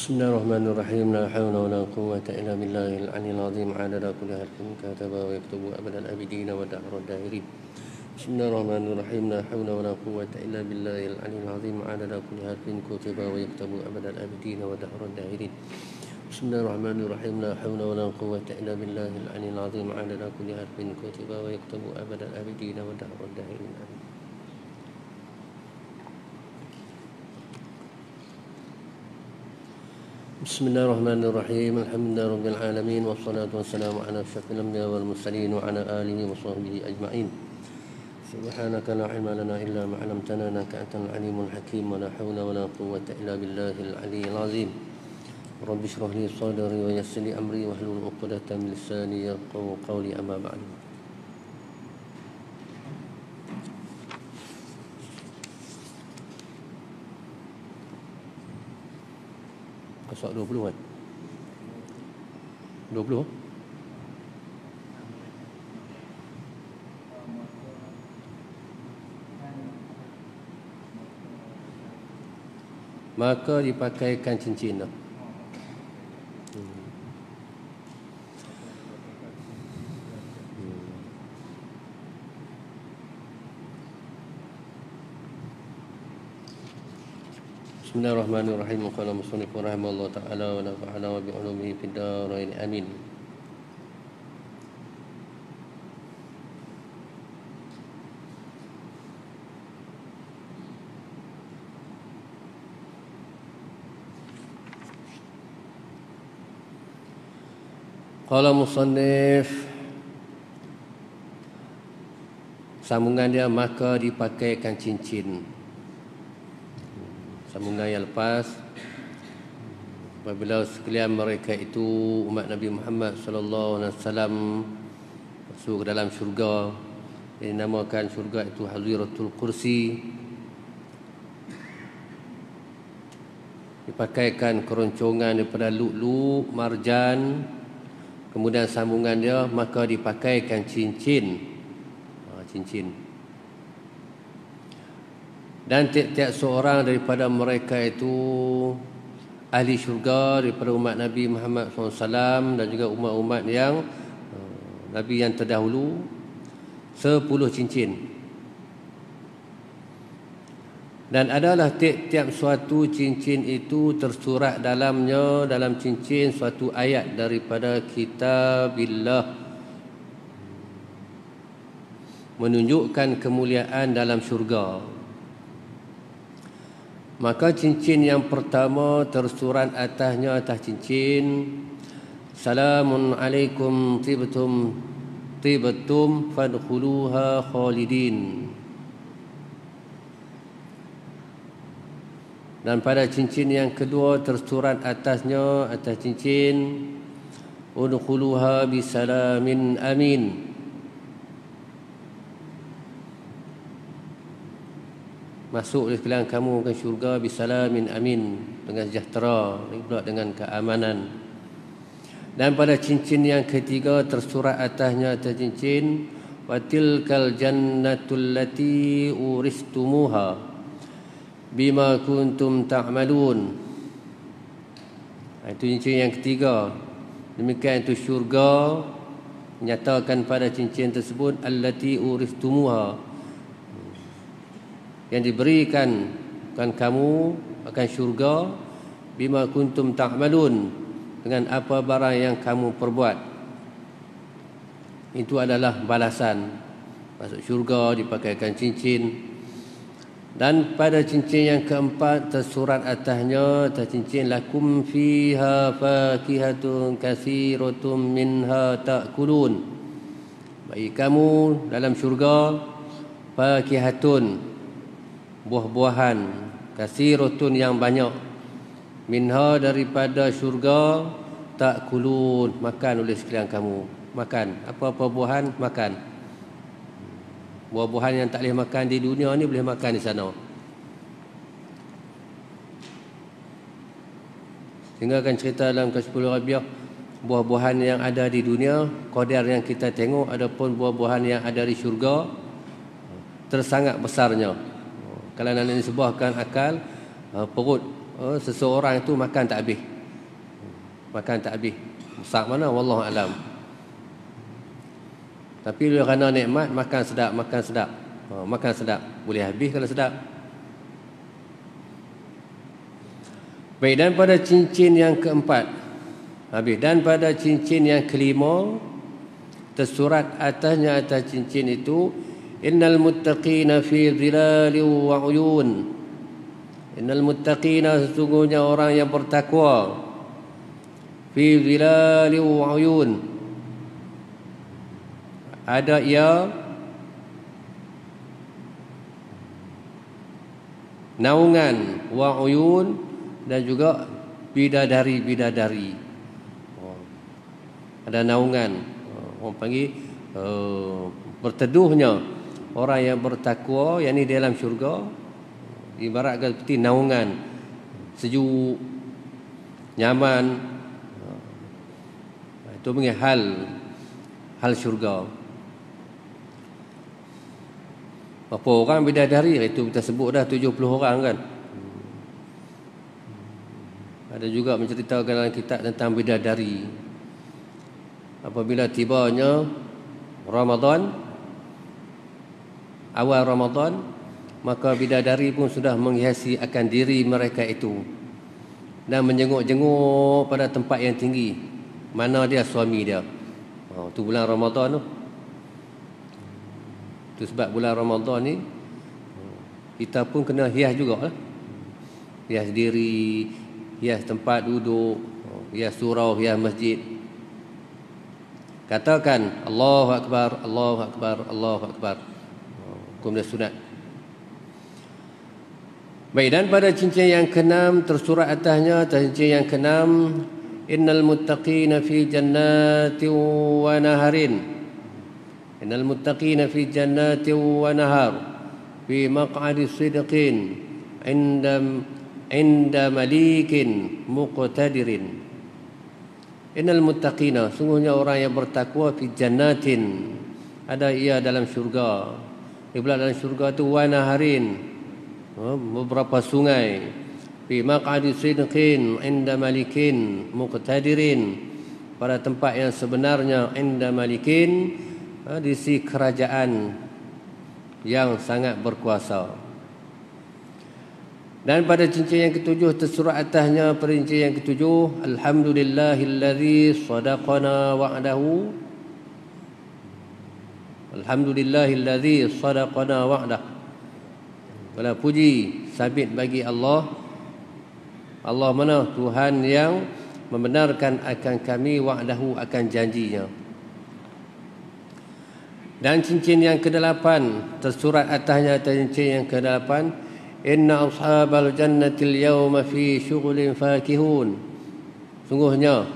Bismillahirrahmanirrahim. La hawla wa la quwwata illa billahil aliyyil azim. Adada kulli harfin kataba wa yaktubu abadal abidina wa dahra dahirin. Bismillahirrahmanirrahim. La hawla wa la quwwata illa billahil aliyyil azim. Adada kulli harfin kutiba wa yaktubu abadal abidina wa dahra dahirin. Bismillahirrahmanirrahim. La hawla wa la quwwata illa billahil aliyyil azim. Adada kulli harfin kutiba wa yaktubu abadal abidina wa dahra dahirin. Amin. Bismillahirrahmanirrahim. Alhamdulillahi rabbil alamin wassalatu wassalamu ala asyrafil anbiya'i wal mursalin wa ala alihi wa sahbihi ajma'in. Subhanaka la ilma lana illa ma 'allamtana innaka antal alimul hakim wa la hawla wa la quwwata illa billahil aliyyil azim. Rabbi shrah li sadri wa yassir li amri wahlul 'uqdatam min lisani yafqahu qawli amma ba'du. Kasut 20 kan? 20? Maka dipakaikan cincin dah. Bismillahirrahmanirrahim. Qala musannif rahimahullah ta'ala wa nafa'ana wa bi'ulumihi fid dharain. Amin. Qala musannif, sambungan dia, maka dipakaikan cincin. Sambungan yang lepas, apabila sekalian mereka itu umat Nabi Muhammad sallallahu alaihi wasallam masuk ke dalam syurga, yang dinamakan syurga itu Hadhiratul Kursi, dipakaikan keroncongan daripada lu'lu', marjan, kemudian sambungan dia, maka dipakaikan cincin. Cincin. Dan tiap-tiap seorang daripada mereka itu ahli syurga daripada umat Nabi Muhammad SAW dan juga umat-umat yang Nabi yang terdahulu, 10 cincin. Dan adalah tiap-tiap suatu cincin itu tersurat dalamnya, dalam cincin, suatu ayat daripada kitabillah, menunjukkan kemuliaan dalam syurga. Maka cincin yang pertama tersurat atasnya, atas cincin, Salamun alaikum tibtum fadkhuluha khalidin. Dan pada cincin yang kedua tersurat atasnya, atas cincin, udkhuluha bisalamin amin. Masuk di sekalian kamu ke syurga bisalamin amin, dengan sejahtera, pula dengan keamanan. Dan pada cincin yang ketiga tersurat atasnya, atas cincin, watilkal jannatul lati uristumuha bima kuntum ta'malun. Itu cincin yang ketiga. Demikian itu syurga, nyatakan pada cincin tersebut allati uristumuha, yang diberikan kan kamu akan syurga, bima kuntum ta'malun, dengan apa barang yang kamu perbuat. Itu adalah balasan. Masuk syurga dipakaikan cincin. Dan pada cincin yang keempat tersurat atasnya, atas cincin, lakum fiha fakihatun katsiratun minha ta'kulun. Bagi kamu dalam syurga fakihatun, buah-buahan, katsiratun yang banyak, minha daripada syurga, ta'kulun, makan oleh sekalian kamu. Makan apa-apa buahan, makan. Buah-buahan yang tak boleh makan di dunia ni boleh makan di sana. Sehingga akan cerita dalam ke-10 Rabiah, buah-buahan yang ada di dunia, qadar yang kita tengok, adapun buah-buahan yang ada di syurga tersangat besarnya. Kalau nak disebahkan akal, perut seseorang itu makan tak habis. Makan tak habis. Besar mana wallahu alam. Tapi kerana nikmat makan sedap, makan sedap. Makan sedap. Boleh habis kalau sedap. Baik, dan pada cincin yang keempat. Habis. Dan pada cincin yang kelima, tersurat atasnya atas cincin itu, innal muttaqina fi dhilalin wa uyun. Innal muttaqina, sesungguhnya orang yang bertakwa, fi dhilalin wa uyun, ada ia naungan, wa uyun, dan juga bidadari-bidadari. Ada naungan, orang panggil berteduhnya orang yang bertakwa, yang ni dalam syurga, ibaratkan seperti naungan, sejuk, nyaman. Itu mengenai hal syurga. Berapa orang bidadari? Itu kita sebut dah 70 orang kan. Ada juga menceritakan dalam kitab tentang bidadari. Apabila tibanya Ramadan, awal Ramadan, maka bidadari pun sudah menghiasi akan diri mereka itu dan menjenguk-jenguk pada tempat yang tinggi. Mana dia suami dia? Tu bulan Ramadan tu. Tu sebab bulan Ramadan ni kita pun kena hias jugalah. Hias diri, hias tempat duduk, hias surau, hias masjid. Katakan Allahu Akbar, Allahu Akbar, Allahu Akbar. Hukum dia sunat. Baik, dan pada cincin yang keenam, tersurat atasnya, cincin yang keenam, innal muttaqina fi jannatin wa naharin. Innal muttaqina fi jannatin wa nahar fi maq'adi sidqin inda malikin muqtadirin. Innal muttaqina, sungguhnya orang yang bertakwa, fi jannatin, ada ia dalam syurga. Dia pula dalam syurga tu wa naharin, beberapa sungai, fi maq'adi sidqin inda malikin muqtadirin, pada tempat yang sebenarnya, inda malikin, di sisi kerajaan yang sangat berkuasa. Dan pada cincin yang ketujuh, tersurat atasnya pada cincin yang ketujuh, alhamdulillahillazi sadaqana wa'dahu. Alhamdulillahillazi sadaqana wa'dah. Segala puji sabit bagi Allah. Allah mana? Tuhan yang membenarkan akan kami, wa'dahu, akan janjinya. Dan cincin yang kedelapan, tersurat atasnya atas cincin yang kedelapan, inna ashabal jannatil yawma fi syughulin fakihun. Sungguhnya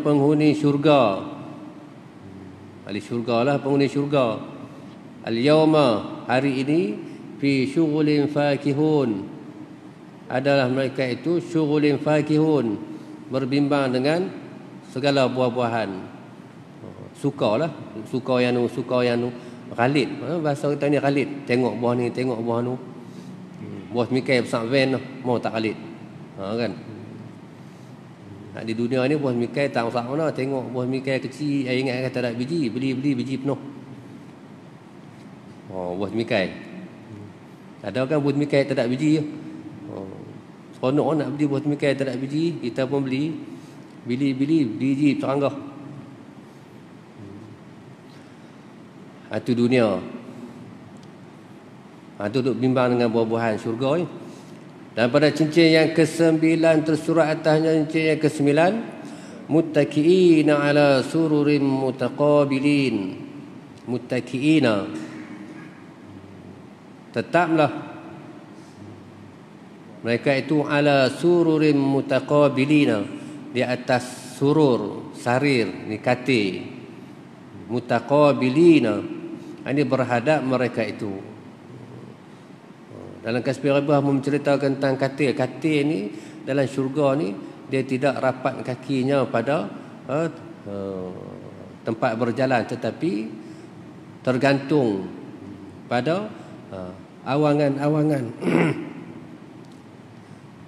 penghuni syurga, ahli syurga lah penghuni syurga, al-yawma, hari ini, fi syughulin fakihun, adalah mereka itu syughulin fakihun, berbimbang dengan segala buah-buahan. Suka yang Khalid, bahasa kita ni Khalid. Tengok buah ni, tengok buah tu. Buah mikai besar van tu, mau tak Khalid? Kan? Di dunia ni buah mikai tak besar mana. Tengok buah mikai kecil, ingat kata tak biji, beli biji penuh. Buah mikai. Ada kan buah mikai tak ada biji. Seronok nak beli buah mikai tak ada biji, kita pun beli biji teranggah. Itu dunia. Itu duduk bimbang dengan buah-buahan syurga ni. Dan pada cincin yang ke-9, tersurat atasnya cincin yang ke-9, muttaki'ina ala sururin mutaqabilin. Muttaki'ina, tetaplah mereka itu ala sururin mutaqabilina, di atas surur, sarir, ni katil. Mutaqabilina, ini berhadap mereka itu. Dalam Kasbih Rabah menceritakan tentang katil. Katil ni dalam syurga ni, dia tidak rapat kakinya pada tempat berjalan, tetapi tergantung pada awangan-awangan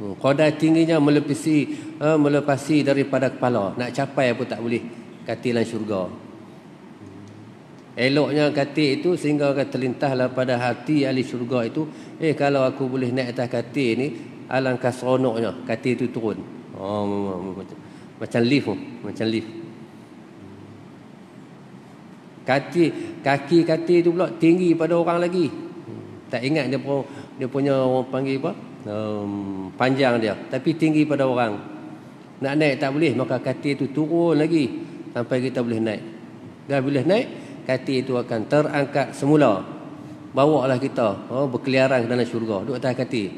Qadar tingginya melepasi daripada kepala. Nak capai pun tak boleh katilan syurga. Eloknya katil itu sehingga terlintahlah pada hati ahli syurga itu, kalau aku boleh naik atas katil ni, alangkah seronoknya katil itu turun. Macam lift. Macam lift. Kaki katil itu pula tinggi pada orang lagi. Tak ingat dia punya orang panggil apa? Panjang dia, tapi tinggi pada orang. Nak naik tak boleh, maka katil itu turun lagi sampai kita boleh naik. Dah boleh naik, katil itu akan terangkat semula. Bawalah kita berkeliaran dalam syurga, duduk atas katil.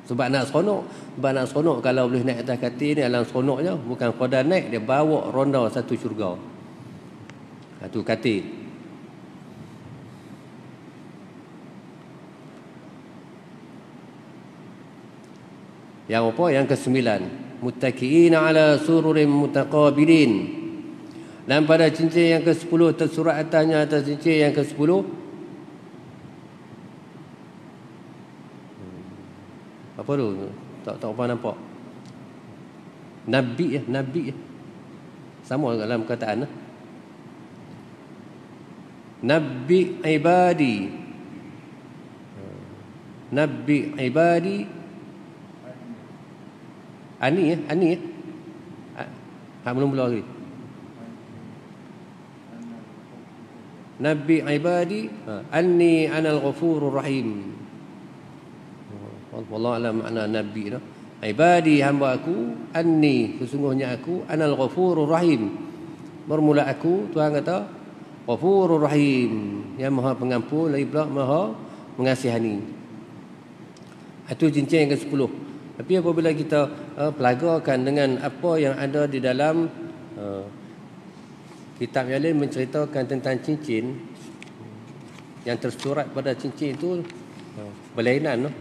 Sebab nak seronok kalau boleh naik atas katil ni, alang seronoknya bukan qadar naik, dia bawa ronda satu syurga. Itu katil. Yang apa? Yang ke-9, muttaqiina ala sururin mutaqabilin. Dan pada cincin yang ke-10 tersurat atasnya, atas cincin yang ke-10, apa tu? Tak apa nampak. Nabi. Sama dalam kataan. Nabi ibadi. Ani. Belum lagi. Nabi ibadi anni anal ghafurur rahim. Wallahu alam makna nabi tu. Ibadi, hamba aku, anni, sesungguhnya aku, anal ghafurur rahim. Bermula aku, Tuhan kata, ghafurur rahim, yang maha pengampun lagi pula maha mengasihani. Itu cincin yang ke-10. Tapi apabila kita pelagakan dengan apa yang ada di dalam kitab yang lain menceritakan tentang cincin, yang tersurat pada cincin itu berlainan.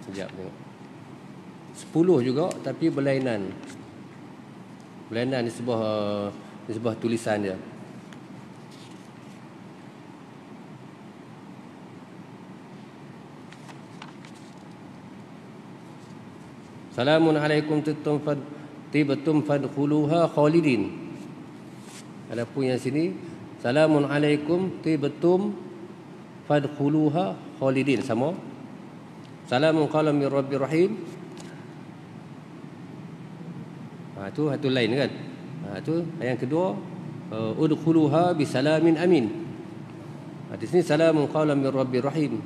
Sekejap tengok. 10 juga tapi berlainan. Berlainan di sebuah tulisan dia. Salamun alaikum tibtum fadkhuluha khalidin. Adapun yang sini, salamun alaikum tibtum fadkhuluha khalidin, sama. Salamun qala min rabbir rahim. Itu lain kan. Itu yang kedua, udkhuluha bisalamin amin. Di sini salamun qala min rabbir rahim.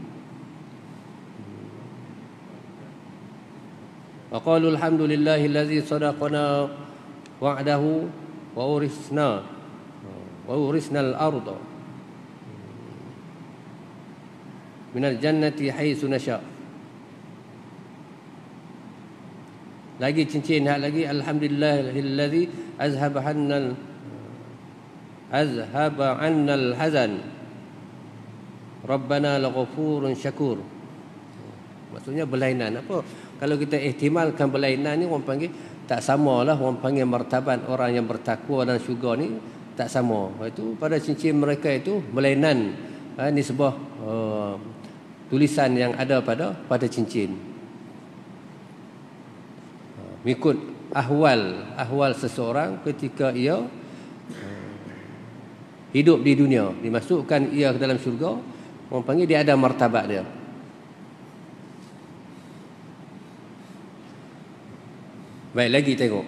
Wa qalu alhamdulillahi allazi sadaqana wa'dahu wa urisna al-ardha minal jannati haitsu nasha. Lagi cincin lagi, alhamdulillahillazi azhaba 'annal hazan rabbana laghafurun syakur. Maksudnya berlainan. Apa? Kalau kita ihtimalkan berlainan ni, orang panggil tak samalah, orang panggil martabat orang yang bertakwa dan syurga ni tak sama. Itu pada cincin mereka itu berlainan. Ini sebuah tulisan yang ada pada cincin. Mengikut ahwal seseorang ketika ia hidup di dunia, dimasukkan ia ke dalam syurga, orang panggil dia ada martabat dia. Baik, lagi tengok.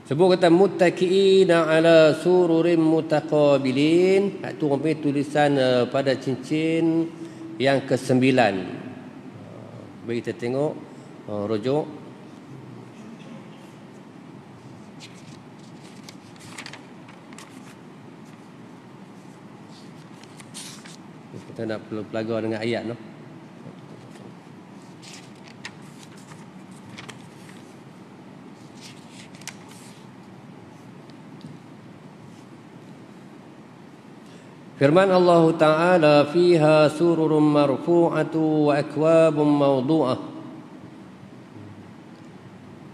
Sebut kata muttaqiina ala sururin mutaqabilin. Itu orang punya tulisan pada cincin yang ke-9. Bagi kita tengok rujuk. Kita nak pelagar dengan ayat tu. Firman Allah Ta'ala, fiha sururun marfu'atu wa akwabun mawdu'ah.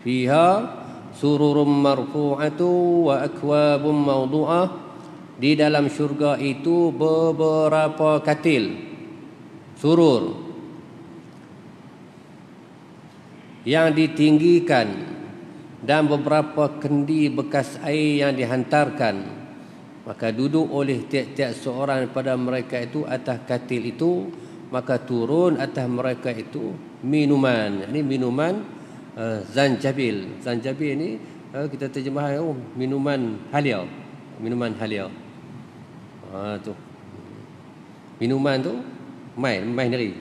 Fiha sururun marfu'atu wa akwabun mawdu'ah. Di dalam syurga itu beberapa katil, surur, yang ditinggikan, dan beberapa kendi bekas air yang dihantarkan. Maka duduk oleh tiap-tiap seorang pada mereka itu atas katil itu, maka turun atas mereka itu minuman. Ini minuman zanjabil. Zanjabil ini kita terjemahkan minuman halia. Minuman halia. Tu. Minuman tu main dari.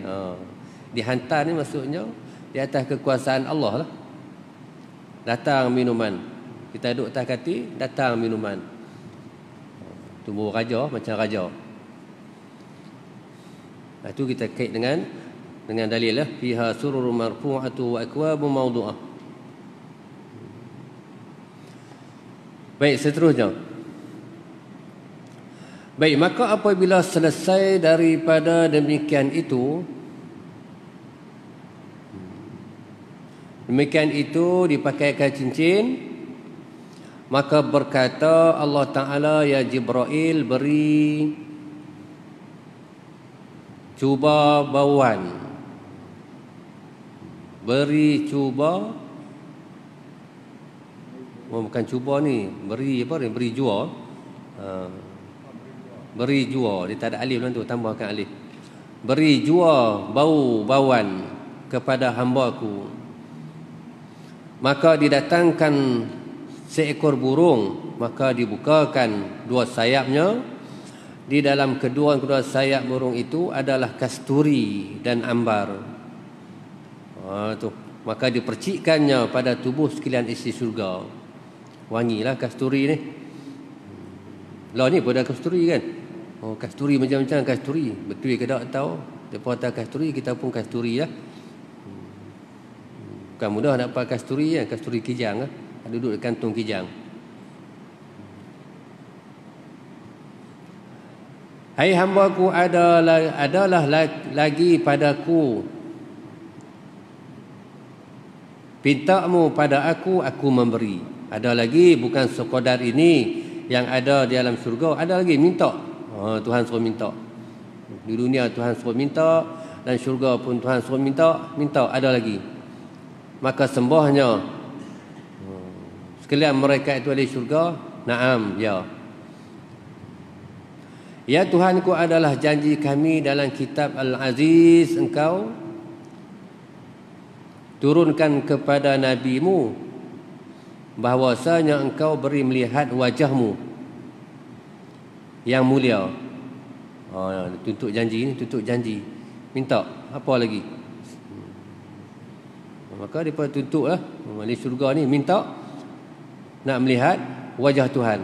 Dihantar ni maksudnya di atas kekuasaan Allah lah. Datang minuman. Kita duduk atas katil, datang minuman. Tubuh raja macam raja. Itu kita kait dengan dalil lah, fiha sururun marfu'atu wa akwabun mawdu'ah. Baik, seterusnya. Baik, maka apabila selesai daripada demikian itu, dipakaikan cincin. Maka berkata Allah Ta'ala, ya Jibril, beri cuba bauan. Beri cuba. Bukan cuba ni. Beri apa ni? Beri jua. Beri jua. Dia tak ada alif dalam tu. Tambahkan alif. Beri jua bauan kepada hamba-Ku. Maka didatangkan seekor burung, maka dibukakan dua sayapnya. Di dalam kedua sayap burung itu adalah kasturi dan ambar. Maka dipercikkannya pada tubuh sekalian isi syurga. Wangilah kasturi ni. Lah ni pun ada kasturi kan. Kasturi macam-macam kasturi. Betul ke tak tahu. Depa kata kasturi, kita pun kasturi lah. Bukan mudah nak dapat kasturi kan. Kasturi kijang lah. Duduk di kantung kijang. Hai hamba-Ku, adalah lagi padaku. Pintamu pada aku memberi. Ada lagi, bukan sekadar ini yang ada di dalam syurga. Ada lagi, minta. Tuhan suruh minta. Di dunia Tuhan suruh minta, dan syurga pun Tuhan suruh minta. Ada lagi. Maka sembahnya sekalian mereka itu ahli syurga. Naam, ya. Ya Tuhanku, adalah janji kami dalam kitab Al-Aziz, Engkau turunkan kepada Nabi-Mu bahwasanya Engkau beri melihat wajah-Mu yang mulia. Tuntut janji. Minta apa lagi? Maka mereka tuntutlah ahli syurga ni minta nak melihat wajah Tuhan.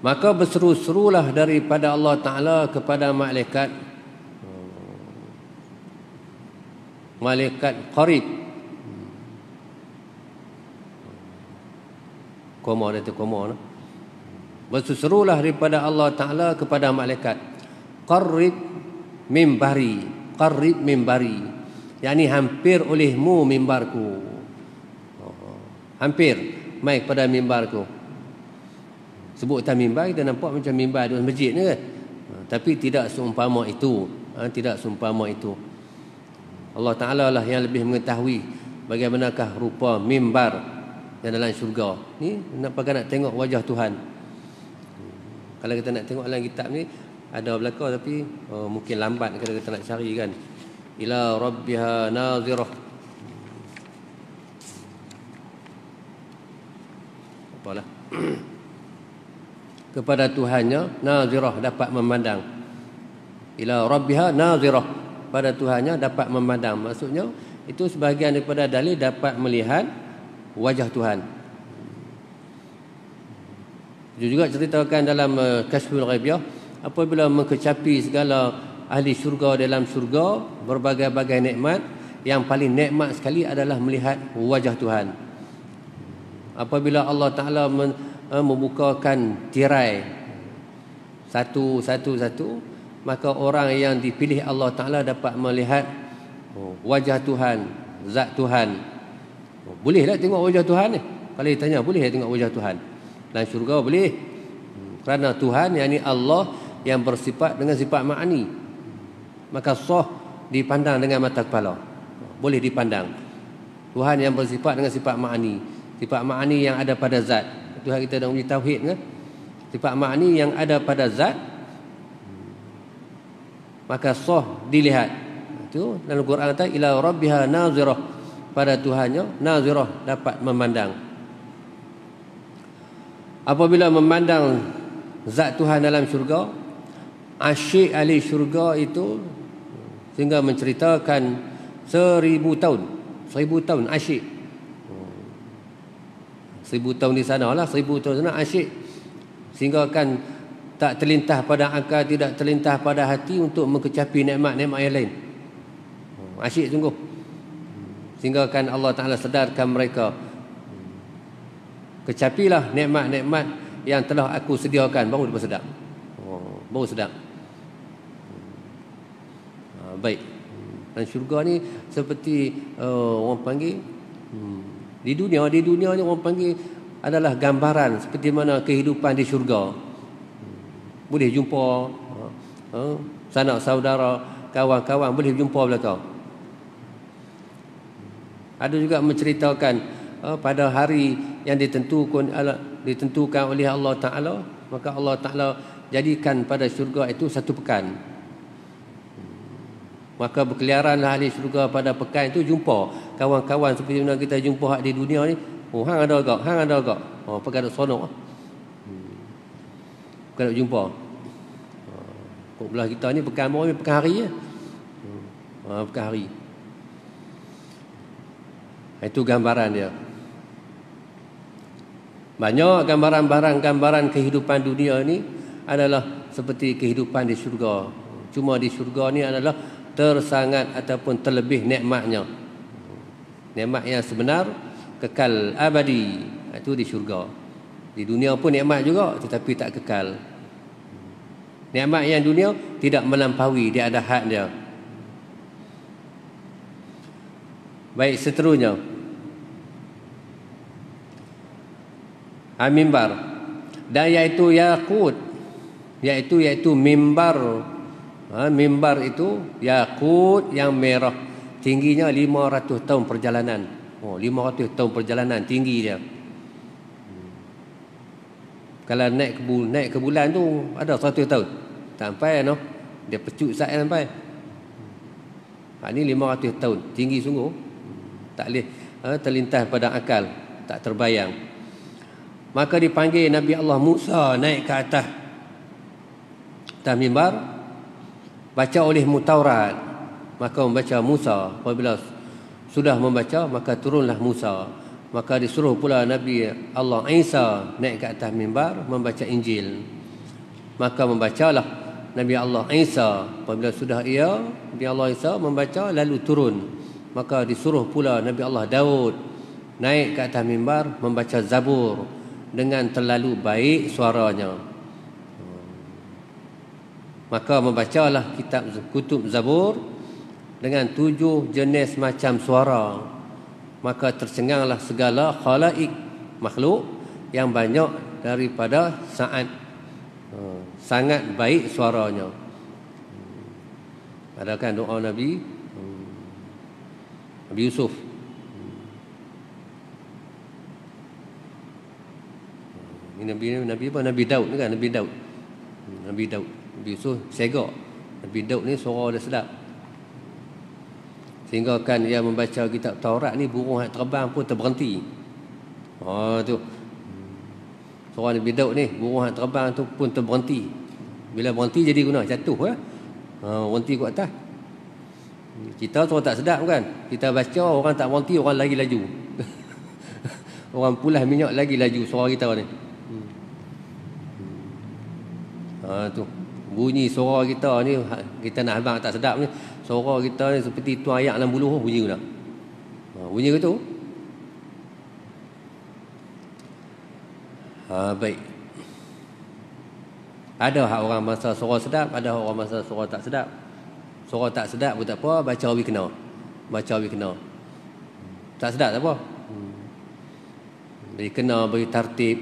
Maka berseru-serulah daripada Allah Ta'ala kepada malaikat qarib. Berserulah daripada Allah Ta'ala kepada malaikat qarib mimbari, yakni hampir olehmu mimbarku. Hampir mai pada mimbarku. Sebut tentang mimbar, kita nampak macam mimbar di masjid ni kan. Tapi tidak seumpama itu. Allah Ta'ala lah yang lebih mengetahui bagaimanakah rupa mimbar yang dalam syurga. Ni nak tengok wajah Tuhan. Kalau kita nak tengok dalam kitab ni ada belakang, tapi mungkin lambat kalau kita nak cari kan. Ila rabbiha nazirah. Apalah. Kepada Tuhannya nazirah, dapat memandang. Ila rabbiha nazirah, pada Tuhannya dapat memandang. Maksudnya itu sebahagian daripada dalil dapat melihat wajah Tuhan. Dia juga ceritakan dalam Kashful Ghaibiyah, apabila mengecapi segala ahli syurga dalam syurga, berbagai-bagai nikmat, yang paling nikmat sekali adalah melihat wajah Tuhan. Apabila Allah Ta'ala membukakan tirai satu, maka orang yang dipilih Allah Ta'ala dapat melihat wajah Tuhan, zat Tuhan. Boleh tak tengok wajah Tuhan ni? Kalau ditanya, boleh tak tengok wajah Tuhan? Dalam syurga boleh. Kerana Tuhan, yakni Allah yang bersifat dengan sifat ma'ani, maka sah dipandang dengan mata kepala. Boleh dipandang. Tuhan yang bersifat dengan sifat ma'ani. Sifat ma'ani yang ada pada zat. Tuhan kita dah uji tauhid kan? Sifat ma'ani yang ada pada zat, maka sah dilihat. Itu dalam Quran kata ila rabbiha nazirah, pada Tuhannya nazirah, dapat memandang. Apabila memandang zat Tuhan dalam syurga, asyik ahli syurga itu sehingga menceritakan 1000 tahun. 1000 tahun asyik. 1000 tahun di sana lah, 1000 tahun sana asyik. Sehingga kan tak terlintas pada akal, tidak terlintas pada hati untuk mengecapi nikmat-nikmat yang lain. Asyik sungguh. Sehingga kan Allah Ta'ala sedarkan mereka, kecapilah nikmat-nikmat yang telah aku sediakan, baru dia sedap. Baru sedap. Baik. Dan syurga ni seperti orang panggil di dunia ni orang panggil adalah gambaran seperti mana kehidupan di syurga. Boleh jumpa sanak saudara, kawan-kawan, boleh jumpa belakang. Ada juga menceritakan pada hari yang ditentukan oleh Allah Ta'ala, maka Allah Ta'ala jadikan pada syurga itu 1 pekan. Maka berkeliaranlah ahli syurga pada pekan itu, jumpa kawan-kawan seperti mana kita jumpa di dunia ni. Hang ada agak. Pekan ada sonok. Bukan nak jumpa. Kok belah kita ni pekan mau pekan hari je. Pekan hari. Itu gambaran dia. Banyak gambaran kehidupan dunia ni adalah seperti kehidupan di syurga. Cuma di syurga ni adalah tersangat ataupun terlebih nikmatnya. Nikmat yang sebenar, kekal abadi, itu di syurga. Di dunia pun nikmat juga, tetapi tak kekal. Nikmat yang dunia tidak melampaui, dia ada had dia. Baik, seterusnya mimbar, dan iaitu yakut, iaitu mimbar. Mimbar itu yakut yang merah, tingginya 500 tahun perjalanan. 500 tahun perjalanan tinggi dia. Kalau naik ke bulan tu ada 100 tahun. Sampai dia pecut saya sampai. Ini 500 tahun, tinggi sungguh. Tak boleh terlintas pada akal, tak terbayang. Maka dipanggil Nabi Allah Musa naik ke atas mimbar, baca oleh Taurat. Maka membaca Musa. Apabila sudah membaca, maka turunlah Musa. Maka disuruh pula Nabi Allah Isa naik ke atas mimbar membaca Injil. Maka membacalah Nabi Allah Isa. Apabila sudah Nabi Allah Isa membaca, lalu turun. Maka disuruh pula Nabi Allah Daud naik ke atas mimbar membaca Zabur dengan terlalu baik suaranya. Maka membacalah kutub Zabur dengan 7 jenis macam suara. Maka tercenganglah segala khalaik, makhluk yang banyak daripada sangat baik suaranya. Ada kan doa Nabi Yusuf. Nabi Daud kan, Nabi Yusuf segak. Nabi Daud ni suara dia sedap. Sehingga kan dia membaca kitab Taurat ni, burung yang terbang pun terberhenti. Tu. Suara Nabi Daud ni, burung yang terbang tu pun terberhenti. Bila berhenti jadi guna jatuh berhenti kat atas. Kita suara tak sedap kan. Kita baca orang tak berhenti, orang lagi laju. Orang pulas minyak lagi laju suara kita ni. Tu. Bunyi suara kita ni, kita nak abang tak sedap ni, suara kita ni seperti tuan ayak dalam buluh bunyi guna. Bunyi ke tu? Baik. Ada hak orang masa suara sedap, ada orang masa suara tak sedap. Suara tak sedap pun tak apa, baca awi kena. Baca awi kena. Tak sedap tak apa. Bagi kena, bagi tertib.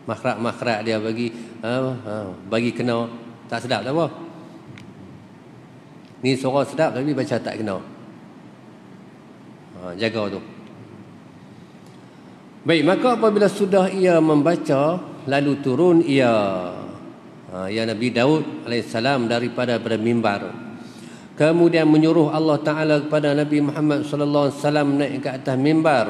Makhraj-makhraj dia bagi kena. Tak sedap tak apa. Ni suara sedap tapi baca tak kena. Jaga tu. Baik, maka apabila sudah ia membaca, lalu turun ia ya Nabi Daud alaihissalam daripada mimbar. Kemudian menyuruh Allah Ta'ala kepada Nabi Muhammad sallallahu alaihi wasallam naik ke atas mimbar.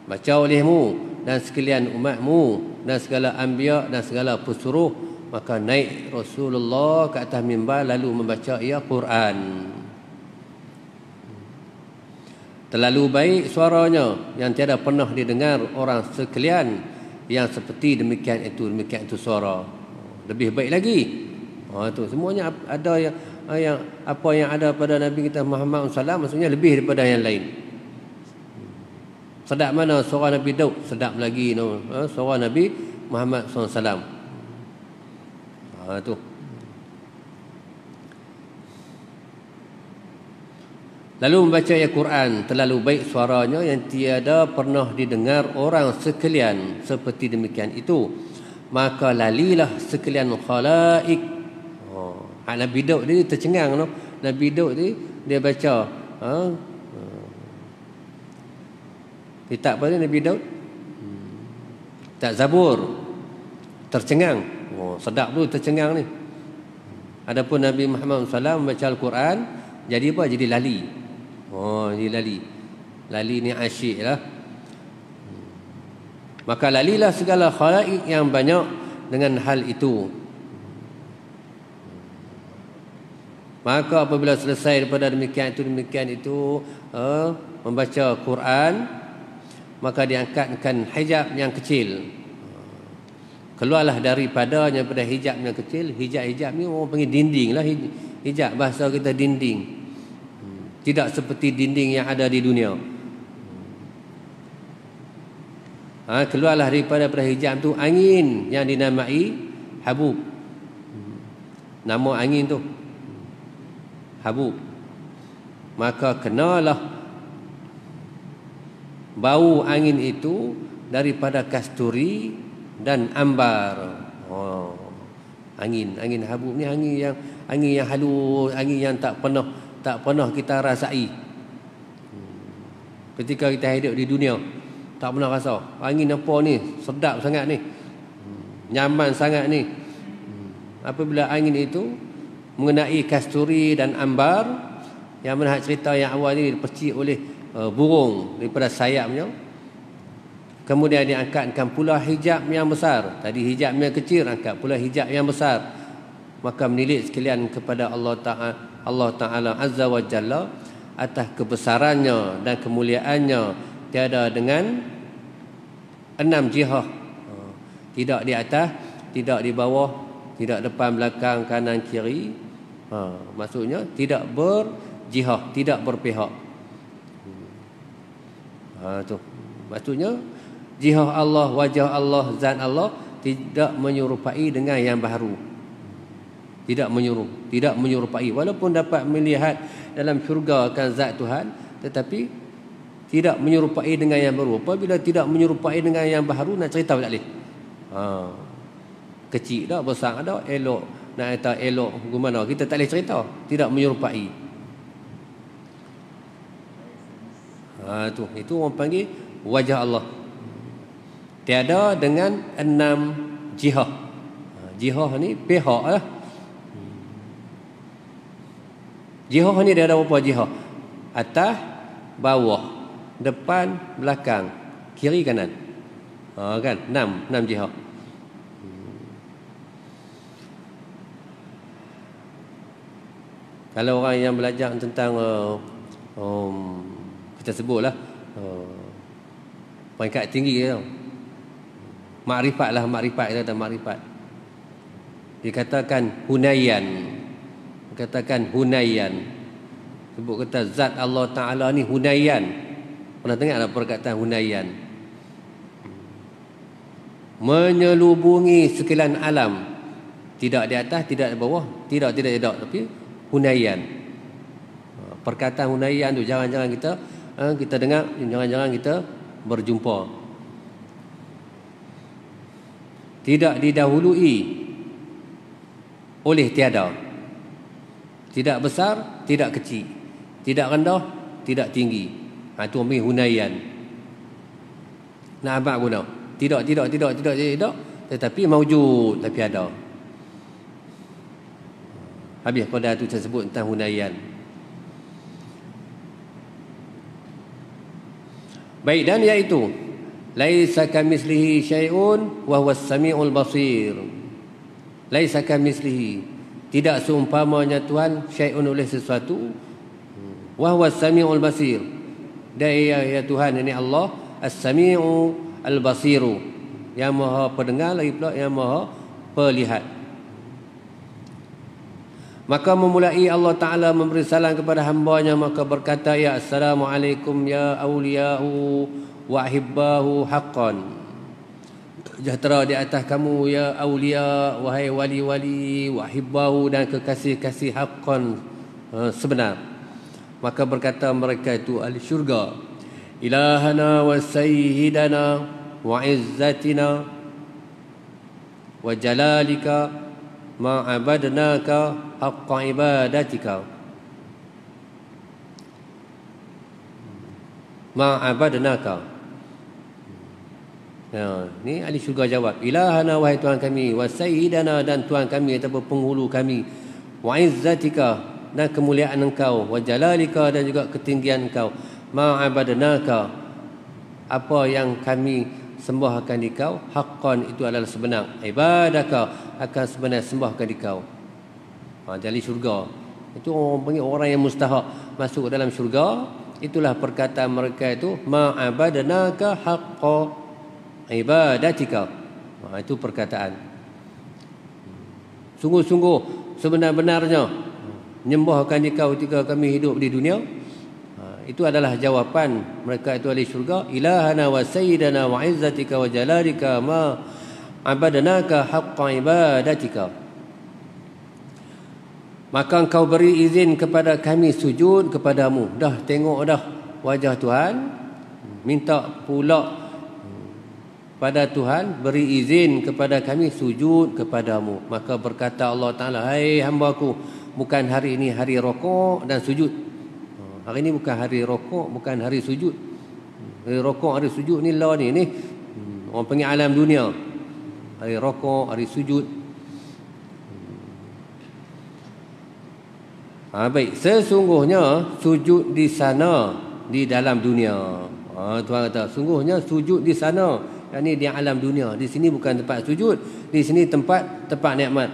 Baca olehmu dan sekalian umatmu dan segala anbiya dan segala pesuruh. Maka naik Rasulullah ke atas mimbar lalu membaca ia Quran. Terlalu baik suaranya yang tiada pernah didengar orang sekalian yang seperti demikian itu suara. Lebih baik lagi. Tu semuanya ada yang apa yang ada pada Nabi kita Muhammad SAW maksudnya lebih daripada yang lain. Sedap mana suara Nabi Daud, sedap lagi suara Nabi Muhammad SAW. Tu. Lalu membaca ayat Quran, terlalu baik suaranya yang tiada pernah didengar orang sekalian seperti demikian itu. Maka lalilah sekalian khalaik. Nabi Daud ni tercengang no. Nabi Daud ni dia baca kitab apa ni Nabi Daud? Tak Zabur. Tercengang. Sedap tu tercengang ni. Adapun Nabi Muhammad SAW membaca Al-Quran, jadi apa? Jadi lali. Jadi lali. Lali ni asyik lah. Maka lalilah segala khalaik yang banyak dengan hal itu. Maka apabila selesai daripada demikian itu membaca Quran, maka diangkatkan hijab yang kecil. Keluarlah daripadanya pada hijab yang kecil. Hijab ni orang panggil dinding lah. Hijab bahasa kita dinding. Tidak seperti dinding yang ada di dunia. Keluarlah daripada hijab tu angin yang dinamai habub. Nama angin tu habub. Maka kenalah bau angin itu daripada kasturi dan ambar. Angin habub ni angin yang halus, angin yang tak pernah kita rasai. Ketika kita hidup di dunia tak pernah rasa angin apa ni sedap sangat ni, nyaman sangat ni. Apabila angin itu mengenai kasturi dan ambar, yang mana cerita yang awal ni dipercik oleh burung daripada sayapnya, kemudian diangkatkan pula hijab yang besar. Tadi hijab yang kecil, angkat pula hijab yang besar. Maka menilik sekalian kepada Allah Ta'ala Azza wa Jalla atas kebesarannya dan kemuliaannya, tiada dengan 6 jihah. Tidak di atas, tidak di bawah, tidak depan belakang kanan kiri. Maksudnya tidak berjihah, tidak berpihak. Tu maksudnya jihah Allah, wajah Allah, zat Allah tidak menyerupai dengan yang baharu. Tidak menyerupai, walaupun dapat melihat dalam syurga akan zat Tuhan, tetapi tidak menyerupai dengan yang baru. Apabila tidak menyerupai dengan yang baru, nak cerita tak boleh. Kecil dah, besar dah, elok, nak kata elok gimana, kita tak boleh cerita. Tidak menyerupai. Itu orang panggil wajah Allah. Tiada dengan 6 jihah. Jihah ni pihak lah. Jihah ni dia ada berapa jihah? Atas, bawah, depan, belakang, kiri, kanan. Kan? 6 jihah. Kalau orang yang belajar tentang kita sebutlah peringkat tinggi tau. Makrifat kita kata makrifat. Dikatakan Hunayan. Sebut kata zat Allah Ta'ala ni Hunayan. Pernah dengar tak perkataan Hunayan? Menyelubungi sekalian alam. Tidak di atas, tidak di bawah, tidak, tapi hunaian. Perkataan hunaian tu jangan-jangan kita dengar, jangan-jangan kita berjumpa. Tidak didahului oleh tiada. Tidak besar, tidak kecil. Tidak rendah, tidak tinggi. Itu ambil hunaian. Nak abang guna. Tidak, tetapi maujud, tapi ada. Habis pada itu saya sebut tentang hunaian. Baik, dan iaitu laisa kamitslihi syai'un wa huwas samiul basir. Laisa kamitslihi, tidak seumpamanya Tuhan syai'un oleh sesuatu, wa huwas samiul basir. Dan ya Tuhan ini Allah as-sami'u al-basiru, yang maha pendengar lagi pula yang maha pelihat. Maka memulai Allah Ta'ala memberi salam kepada hambanya, maka berkata, ya assalamualaikum ya awliya'u wa ahibbahu haqqan. Sejahtera di atas kamu ya awliya, wahai wali-wali, wa ahibbahu, dan kekasih-kasih haqqan, sebenar. Maka berkata mereka itu ahli syurga, ilahana wa sayyidana wa izzatina wa jalalika ma abadnaka haqqa ibadatika. Ma abadnaka. Ya, ni ahli syurga jawab, ilahana wahai Tuhan kami, wa sayyidana, dan Tuhan kami ataupun penghulu kami, wa izzatika, dan kemuliaan engkau, wa jalalika, dan juga ketinggian engkau, ma abadnaka, apa yang kami sembahkan di kau, haqqan, itu adalah sebenar, ibadaka, akan sebenar sembahkan di kau. Jadi syurga itu orang panggil orang yang mustahak masuk ke dalam syurga. Itulah perkataan mereka itu, ma abadnaka haqqa ibadatika. Itu perkataan sungguh-sungguh sebenar-benarnya menyembahkan di kau ketika kami hidup di dunia. Itu adalah jawapan mereka itu ahli syurga, ilahana wa sayyidana wa izzatika wa jalalika ma abadnaka haqqa ibadatika. Maka engkau beri izin kepada kami sujud kepadamu. Dah tengok dah wajah Tuhan, minta pula pada Tuhan beri izin kepada kami sujud kepadamu. Maka berkata Allah Ta'ala, hai hamba-Ku, bukan hari ini hari rokok dan sujud. Hari ini bukan hari rokok, bukan hari sujud. Hari rokok, hari sujud ni lah ni orang panggil alam dunia. Hari rokok, hari sujud. Baik, sesungguhnya sujud di sana, di dalam dunia. Tuhan kata, sungguhnya sujud di sana, ini di alam dunia. Di sini bukan tempat sujud, di sini tempat nikmat.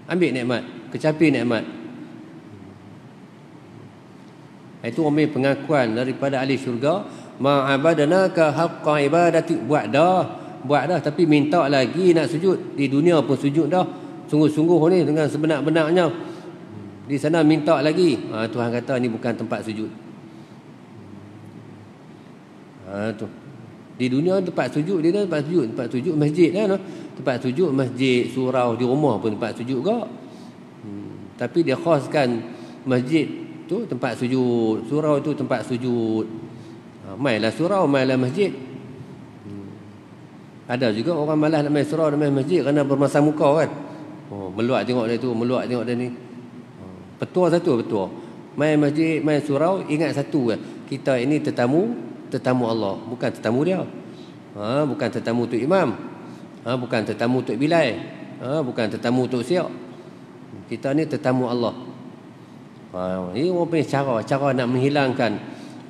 Ambil nikmat, kecapi nikmat. Itu ambil pengakuan daripada ahli syurga, ma abadnaka haqqa ibadati. Buat dah, tapi minta lagi nak sujud. Di dunia pun sujud dah, sungguh-sungguh ni dengan sebenar-benarnya. Di sana minta lagi. Tuhan kata ni bukan tempat sujud. Tu. Di dunia tempat sujud, tempat sujud masjid lah, no? Tempat sujud masjid, surau, di rumah pun tempat sujud juga. Tapi dia khaskan masjid tu tempat sujud, surau tu tempat sujud. Mainlah surau, mainlah masjid. Ada juga orang malas nak main surau, nak main masjid kerana bermasam muka kan. Meluat tengok dia tu, meluat tengok dia ni. Petua satu, petua. Main masjid, main surau, ingat satu kan. Kita ini tetamu Allah, bukan tetamu dia. Bukan tetamu Tok Imam. Bukan tetamu Tok Bilal. Bukan tetamu Tok Siak. Kita ni tetamu Allah. Ini orang panggil cara nak menghilangkan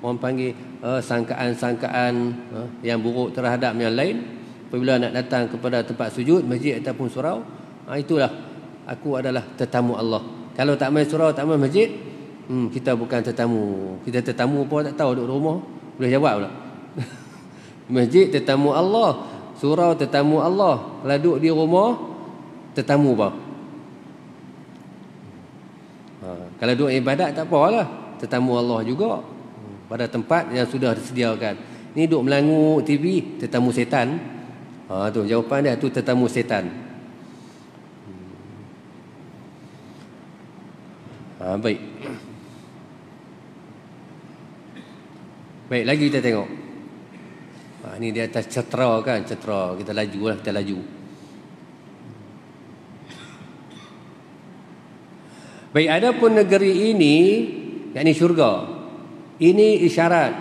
orang panggil sangkaan-sangkaan yang buruk terhadap yang lain. Apabila nak datang kepada tempat sujud, masjid ataupun surau, itulah aku adalah tetamu Allah. Kalau tak main surau, tak main masjid, kita bukan tetamu. Kita tetamu apa tak tahu, duduk rumah boleh jawab pula. Masjid tetamu Allah, surau tetamu Allah. Kalau duduk di rumah, tetamu apa? Kalau duduk ibadat tak apalah, tetamu Allah juga pada tempat yang sudah disediakan. Ni duduk melangut TV, tetamu setan. Tu jawapan dia, tu tetamu setan. Baik. Baik, lagi kita tengok. Ni di atas cetera kan, cetera. Kita laju lah, kita laju. Baik, adapun negeri ini, yakni syurga, ini isyarat.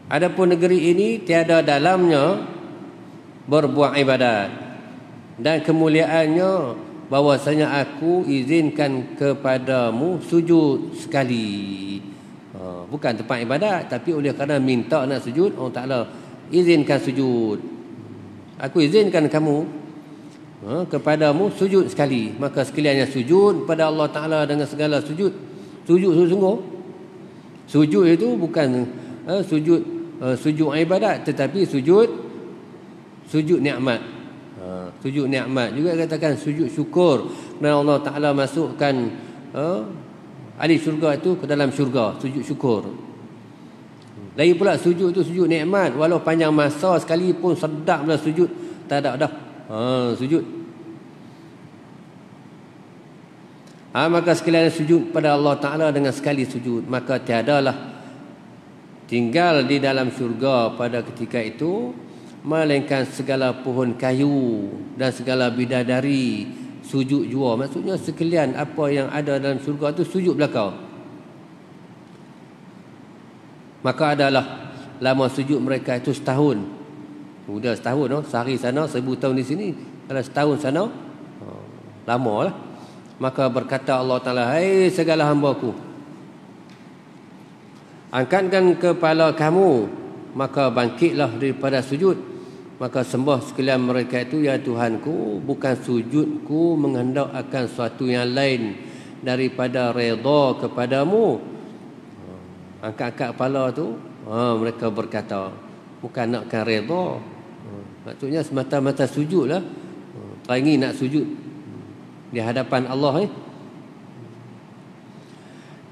Adapun negeri ini tiada dalamnya berbuat ibadat, dan kemuliaannya bahwasanya aku izinkan kepadamu sujud sekali. Bukan tempat ibadat, tapi oleh kerana minta nak sujud, Allah Ta'ala izinkan sujud. Aku izinkan kamu, kepadamu sujud sekali. Maka sekaliannya sujud pada Allah Ta'ala dengan segala sujud. Sujud sungguh-sungguh. Sujud itu bukan sujud ibadat, tetapi sujud nikmat. Sujud nikmat juga katakan sujud syukur, kerana Allah Ta'ala masukkan ahli syurga itu ke dalam syurga, sujud syukur. Lagi pula sujud itu sujud nikmat, walau panjang masa sekalipun sedaplah sujud, tak ada dah. Sujud. Maka sekalian sujud pada Allah Ta'ala dengan sekali sujud, maka tiadalah tinggal di dalam syurga pada ketika itu melainkan segala pohon kayu dan segala bidadari sujud jua. Maksudnya sekalian apa yang ada dalam syurga itu sujud belakang. Maka adalah lama sujud mereka itu setahun. Sudah setahun, sehari sana 1000 tahun di sini. Kalau setahun sana, lama lah. Maka berkata Allah Ta'ala, hai segala hamba-Ku, angkatkan kepala kamu, maka bangkitlah daripada sujud. Maka sembah sekalian mereka itu, ya Tuhanku, bukan sujudku menghendak akan suatu yang lain daripada redha kepadamu. Angkat-angkat kepala tu, mereka berkata, bukan nakkan redha. Maksudnya semata-mata sujud lah. Terangi nak sujud di hadapan Allah.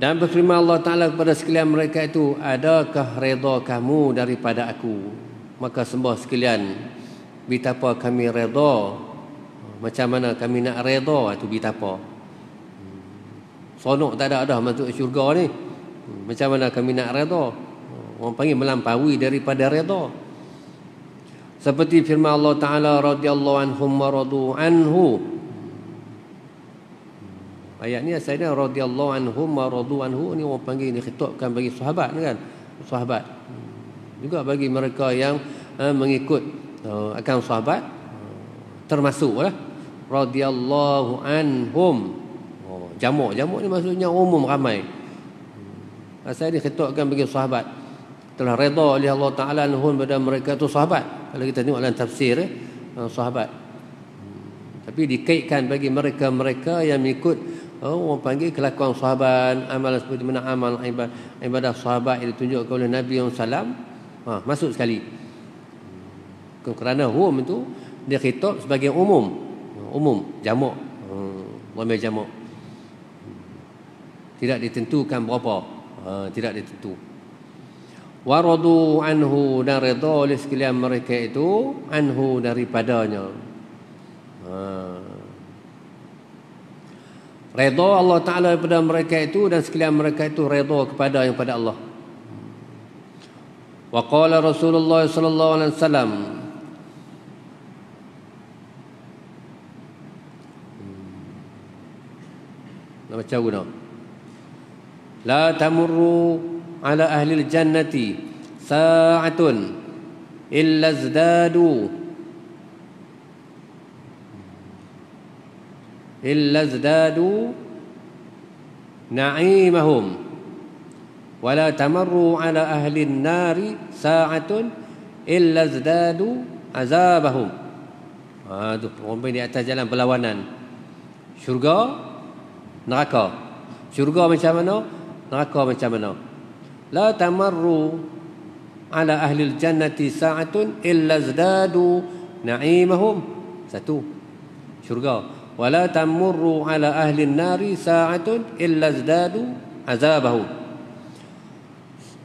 Dan berfirman Allah Ta'ala kepada sekalian mereka itu, adakah redha kamu daripada aku? Maka sembah sekalian, betapa kami redha. Macam mana kami nak redha, itu betapa. Sonok tak ada dah masuk syurga ni. Macam mana kami nak redha? Orang panggil melampaui daripada redha. Seperti firman Allah Ta'ala, radhiyallahu anhum wa radu anhu. Ayat ni asalnya radhiyallahu anhum wa radu anhu, ni orang panggil, ni khitabkan bagi sahabat kan. Sahabat. Juga bagi mereka yang mengikut akan sahabat, termasuklah radhiyallahu anhum. Jamak ni maksudnya umum, ramai. Asal dia khitabkan bagi sahabat, telah redha oleh Allah Ta'ala anhum pada mereka tu sahabat. Kalau kita tengok dalam tafsir sahabat, tapi dikaitkan bagi mereka-mereka yang mengikut orang panggil kelakuan sahabat, amalan seperti mana amal ibadah sahabat yang ditunjukkan oleh Nabi SAW. Masuk sekali. Kerana hum itu dia khitab sebagai umum, jamak, ramai jamak. Tidak ditentukan berapa, tidak ditentu. Waradu anhu, dan redha oleh sekalian mereka itu, anhu daripadanya. Redha Allah Ta'ala daripada mereka itu, dan sekalian mereka itu redha kepada yang pada Allah. Wa qala Rasulullah sallallahu alaihi wasallam, baca guna, la tamurru ala ahli al-jannati sa'atun illa zdadu na'imahum wa la tamarru ala ahli an-nari sa'atun illa zdadu azabahum. Tu orang di atas jalan perlawanan. Syurga, neraka. Syurga macam mana, neraka macam mana. La tamarru ala ahli al-jannati sa'atun illa zdadu na'imahum. Satu, syurga. Wala tamurru ala ahli an-nari sa'atun illa zdadu azabahum.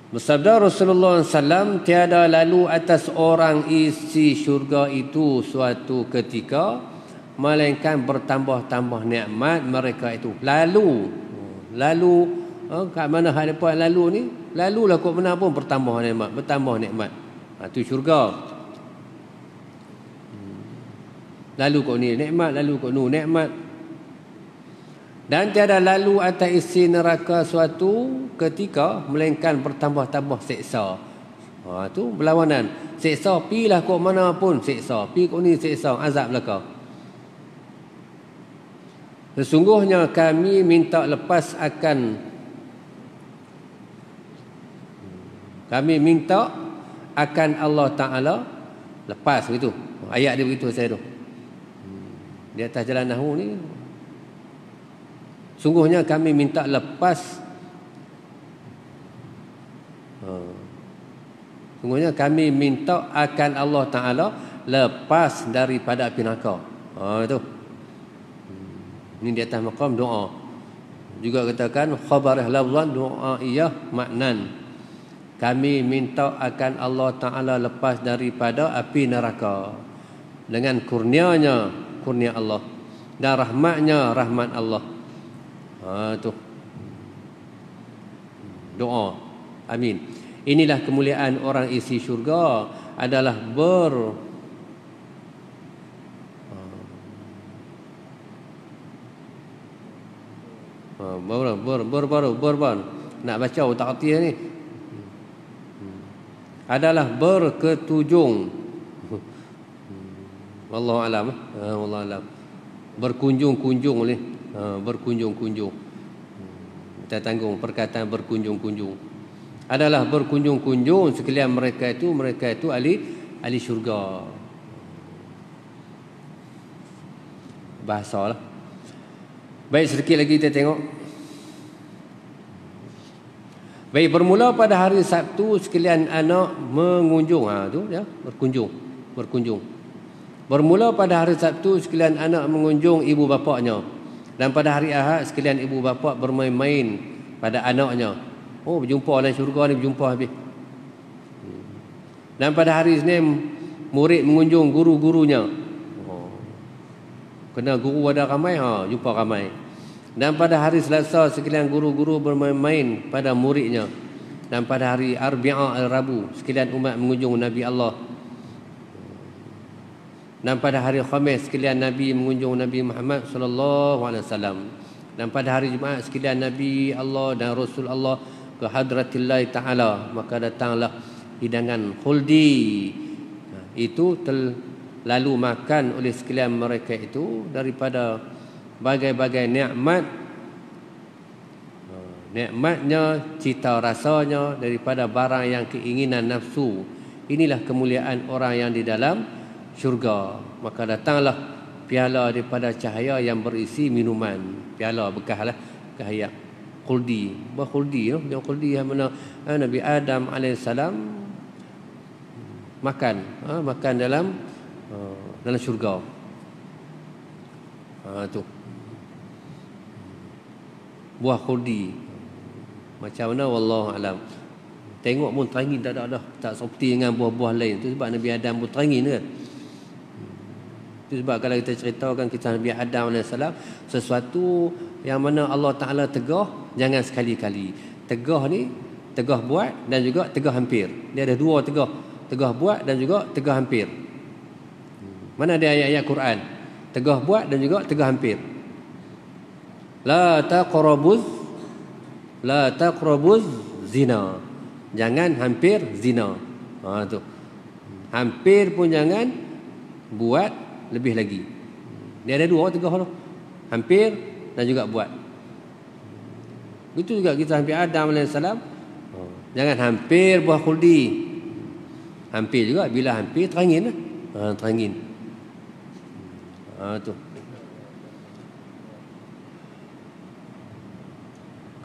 Bersabda Rasulullah SAW, tiada lalu atas orang isi syurga itu suatu ketika melainkan bertambah-tambah nikmat mereka itu. Lalu kat mana hadapan lalu ni? Lalulah kok mana pun bertambah nikmat. Tu syurga. Lalu kok ni nikmat, lalu kok nu nikmat. Dan tiada lalu atas isi neraka suatu ketika melainkan bertambah-tambah seksa. Tu berlawanan. Seksa, pilah kok mana pun seksa. Pi kok ni seksa, azab belaka. Sesungguhnya kami minta lepas akan Allah Ta'ala lepas begitu. Ayat dia begitu saya tu. Di atas jalan nahwu ni, sungguhnya kami minta lepas. Sungguhnya kami minta akan Allah Ta'ala lepas daripada api neraka. Itu. Ini di atas maqam doa. Juga katakan khabar lafzan, doa iyah maknan. Kami minta akan Allah Ta'ala lepas daripada api neraka dengan kurnia Allah, dan rahmatnya rahmat Allah. Tu doa. Amin. Inilah kemuliaan orang isi syurga adalah nak baca tak arti ni, adalah berketujung. Wallahu alam. Wallahu alam. Berkunjung-kunjung ni. Berkunjung-kunjung. Kita tanggung perkataan berkunjung-kunjung. Adalah berkunjung-kunjung sekalian mereka itu ahli syurga. Bahasa lah. Baik, sedikit lagi kita tengok. Baik, bermula pada hari Sabtu sekalian anak mengunjung. Tu ya, berkunjung. Bermula pada hari Sabtu sekalian anak mengunjung ibu bapaknya, dan pada hari Ahad sekalian ibu bapa bermain-main pada anaknya. Berjumpa dalam syurga ni, berjumpa habis. Dan pada hari Isnin murid mengunjung guru-gurunya. Kena guru ada ramai, jumpa ramai. Dan pada hari Selasa sekalian guru-guru bermain-main pada muridnya. Dan pada hari Arbi'ah Rabu sekalian umat mengunjung Nabi Allah. Dan pada hari Khamis sekalian Nabi mengunjung Nabi Muhammad sallallahu alaihi wasallam. Dan pada hari Jumaat sekalian Nabi Allah dan Rasul Allah ke hadratillah ta'ala, maka datanglah hidangan khuldi. Itu lalu makan oleh sekalian mereka itu daripada bagai-bagai nikmatnya, cita rasanya, daripada barang yang keinginan nafsu. Inilah kemuliaan orang yang di dalam syurga. Maka datanglah piala daripada cahaya yang berisi minuman. Piala bekas lah, cahaya khuldi. Khuldi, yang khuldi yang mana Nabi Adam alaihissalam makan dalam syurga. Tu buah khuldi. Macam mana wallahu alam. Tengok pun terangin dah. Tak seperti dengan buah-buah lain. Tu sebab Nabi Adam pun terangin kan. Itu sebab kalau kita ceritakan kisah Nabi Adam AS, sesuatu yang mana Allah Ta'ala tegah, jangan sekali-kali. Tegah ni, tegah buat dan juga tegah hampir. Dia ada dua tegah. Tegah buat dan juga tegah hampir. Mana ada ayat-ayat Quran? Tegah buat dan juga tegah hampir. La taqrabuz zina. Jangan hampir zina. Tu. Hampir pun jangan, buat lebih lagi. Dia ada dua tegah tu. Hampir dan juga buat. Itu juga kisah Nabi Adam AS. Jangan hampir buah khuldi. Hampir juga, bila hampir terangin lah. Terangin. Tu.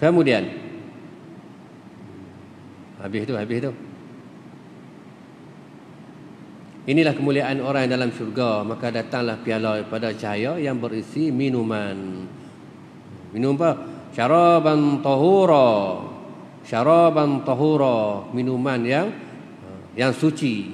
Kemudian habis tu. Inilah kemuliaan orang dalam syurga. Maka datanglah piala pada cahaya yang berisi minuman. Minum apa? Syaraban tahura. Minuman yang suci.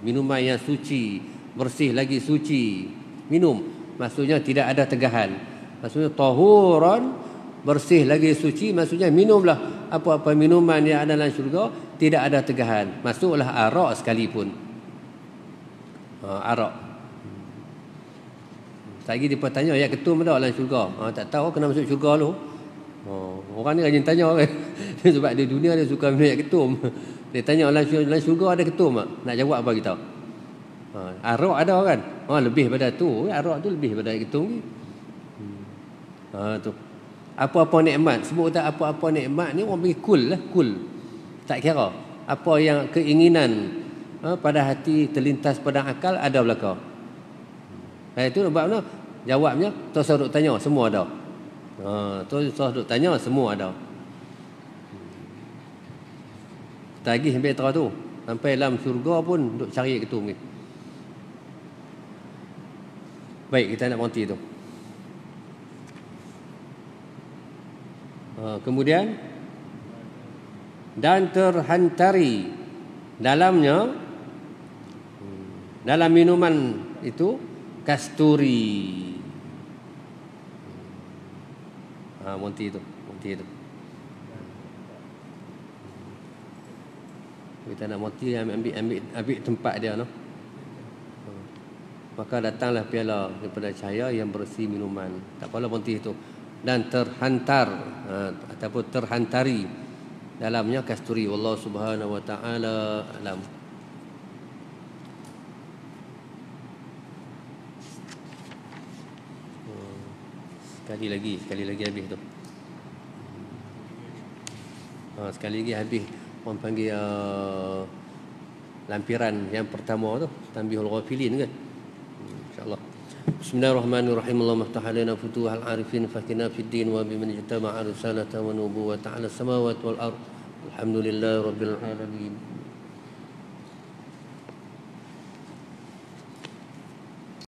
Minuman yang suci, bersih lagi suci. Minum. maksudnya tidak ada tegahan. Maksudnya tahuran, bersih lagi suci, maksudnya minumlah apa-apa minuman yang ada dalam syurga tidak ada tegahan. Masuklah arak sekalipun. Arak. Lagi dia tanya ayat ketum dah dalam syurga. Tak tahu kena masuk syurga lu. Orang ni rajin tanya kan. Sebab di dunia dia suka minum ayat ketum. Dia tanya dalam syurga ada ketum tak? Nak jawab apa kita? Arak ada kan? Lebih pada tu. Arak tu lebih pada ayat ketum ni. Tu. Apa-apa nikmat. Sebut tak apa-apa nikmat ni orang panggil kul lah. Kul. Tak kira. Apa yang keinginan pada hati terlintas pada akal ada belaka. Itu sebabnya jawabnya tu saya duk tanya semua ada. Tu saya duk tanya semua ada. Tagih sampai terus tu. Sampai dalam syurga pun duk cari ketum ni. Baik, kita nak berhenti tu. Kemudian dan terhantari dalamnya, dalam minuman itu kasturi. Monti itu. Kita nak monti ambil tempat dia no. Maka datanglah piala daripada cahaya yang bersih minuman. Tak apalah monti itu. Dan terhantar ataupun terhantari dalamnya kasturi. Wallahu subhanahu wa ta'ala alam. Sekali lagi habis tu. Sekali lagi habis. Orang panggil lampiran yang pertama tu, Tanbihul Ghafilin kan. InsyaAllah. Bismillahirrahmanirrahim. Allahumma ftah alaina futuhal arifin fakina fid din wa biman ijtama'a risalata wa nubuwata ala samawati wal ard. Alhamdulillahi rabbil alamin.